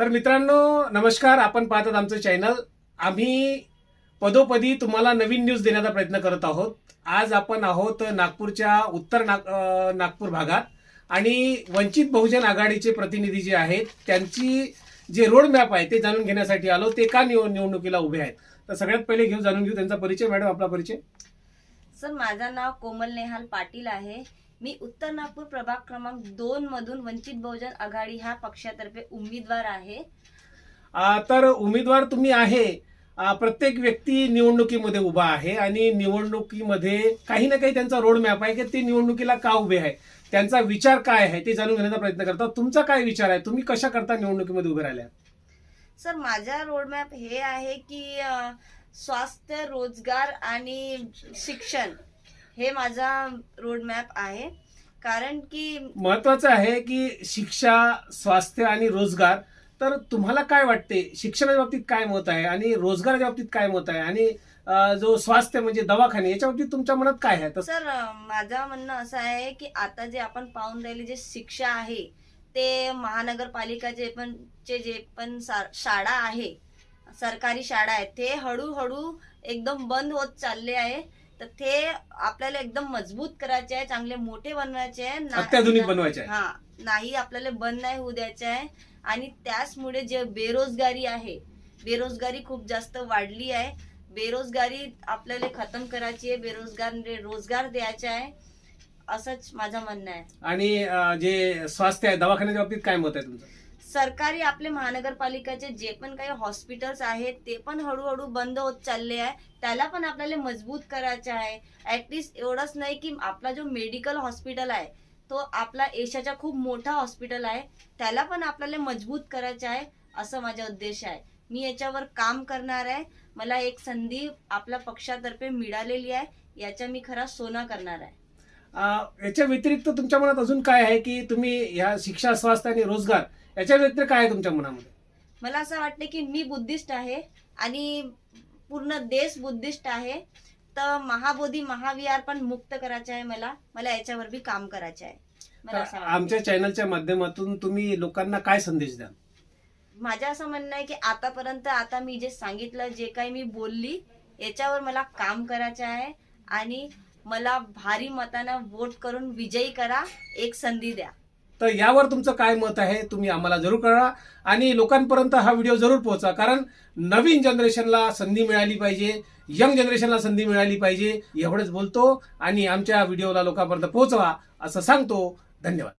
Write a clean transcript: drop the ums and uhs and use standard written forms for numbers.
तर मित्रांनो नमस्कार, आपण पाहतात आमचं चॅनल। आम्ही पदोपदी तुम्हाला नवीन न्यूज देण्याचा प्रयत्न करत आहोत। आज आपण आहोत नागपूरच्या उत्तर नागपूर भागात आणि वंचित बहुजन आघाडीचे प्रतिनिधी जे आहेत त्यांची जे रोड मॅप आहे ते जाणून घेण्यासाठी आलो। ते का निवडणुकीला उभे आहेत तर सगळ्यात पहिले जाणून घेऊ त्यांचा परिचय। मॅडम आपला परिचय। सर, माझं नाव कोमल नेहाल पाटील आहे। मी उत्तर नागपूर प्रभाग क्रमांक 2 मधून वंचित बहुजन आघाडी ह्या पक्षातर्फे उमेदवार आहे। तर उमेदवार तुम्ही आहे। प्रत्येक व्यक्ती निवडणुकीमध्ये उभा आहे आणि निवडणुकीमध्ये काही ना काही त्यांचा रोड मॅप आहे की ते निवडणुकीला का उभे आहे, त्यांचा विचार काय आहे ते जाणून घेण्याचा प्रयत्न करतात। तुमचा काय विचार आहे, तुम्ही कशा करता निवडणुकीमध्ये उभे राहिले? सर, माझा रोड मॅप हे आहे की स्वास्थ्य, रोजगार आणि शिक्षण हे माझा रोड मॅप आहे। कारण की महत्वाचं आहे की शिक्षा, स्वास्थ्य आणि रोजगार। तर तुम्हाला काय वाटते, शिक्षणाच्या बाबतीत काय मत आहे आणि रोजगाराच्या बाबतीत काय मत आहे आणि जो स्वास्थ्य म्हणजे दवाखाने याच्या बाबतीत तुमच्या मनात काय आहे? सर, माझं म्हणणं असं आहे की आता जे आपण पाहून राहिले जे शिक्षा आहे ते महानगरपालिकाचे जे पण शाळा आहे, सरकारी शाळा आहे, ते हळूहळू एकदम बंद होत चालले आहे। तर ते आपल्याला एकदम मजबूत करायचे आहे, चांगले मोठे बनवायचे आहे, अत्याधुनिक बनवायचे आहे। हा, नाही आपल्याला बंद नाही होऊ द्यायचे आहे। आणि त्याचमुळे जे बेरोजगारी आहे, बेरोजगारी खूप जास्त वाढली आहे। बेरोजगारी आपल्याला खतम करायची आहे, बेरोजगार रोजगार द्यायचा आहे, असंच माझं म्हणणं आहे। आणि जे स्वास्थ्य आहे, दवाखान्याच्या बाबतीत काय मत आहे तुमचं? सरकारी आपले महानगरपालिकाचे जे पण काही हॉस्पिटल्स आहेत ते पण हळूहळू बंद होत चालले आहे, त्याला पण आपल्याला मजबूत करायचं आहे। ऍटलिस्ट एवढंच नाही की आपला जो मेडिकल हॉस्पिटल आहे तो आपला एशियाचा खूप मोठा हॉस्पिटल आहे, त्याला पण आपल्याला मजबूत करायचं आहे, असं माझा उद्देश आहे। मी याच्यावर काम करणार आहे। मला एक संधी आपल्या पक्षातर्फे मिळालेली आहे, याचा मी खरा सोना करणार आहे। याच्या व्यतिरिक्त तुमच्या मनात अजून काय आहे की तुम्ही ह्या शिक्षा, स्वास्थ्य आणि रोजगार याच्या व्यतिरिक्त काय आहे तुमच्या मनामध्ये? मला असं वाटतं की मी बुद्धिस्ट आहे आणि पूर्ण देश बुद्धिस्ट आहे, तर महाबोधी महाविहार पण मुक्त करायचं आहे। मला याच्यावर बी काम करायचं आहे। मला असं वाटतं। आमच्या चॅनलच्या माध्यमातून तुम्ही लोकांना काय संदेश द्याल? माझं असं म्हणणं आहे की आतापर्यंत आता मी जे सांगितलं, जे काही मी बोलली, याच्यावर मला काम करायचं आहे आणि मला भारी मतानं वोट करून विजयी करा, एक संधी द्या। तर यावर तुमचं काय मत आहे तुम्ही आम्हाला जरूर कळवा आणि लोकांपर्यंत हा व्हिडिओ जरूर पोहोचा, कारण नवीन जनरेशनला संधी मिळाली पाहिजे, यंग जनरेशनला संधी मिळाली पाहिजे। एवढंच बोलतो आणि आमच्या व्हिडिओला लोकांपर्यंत पोहोचवा असं सांगतो। धन्यवाद।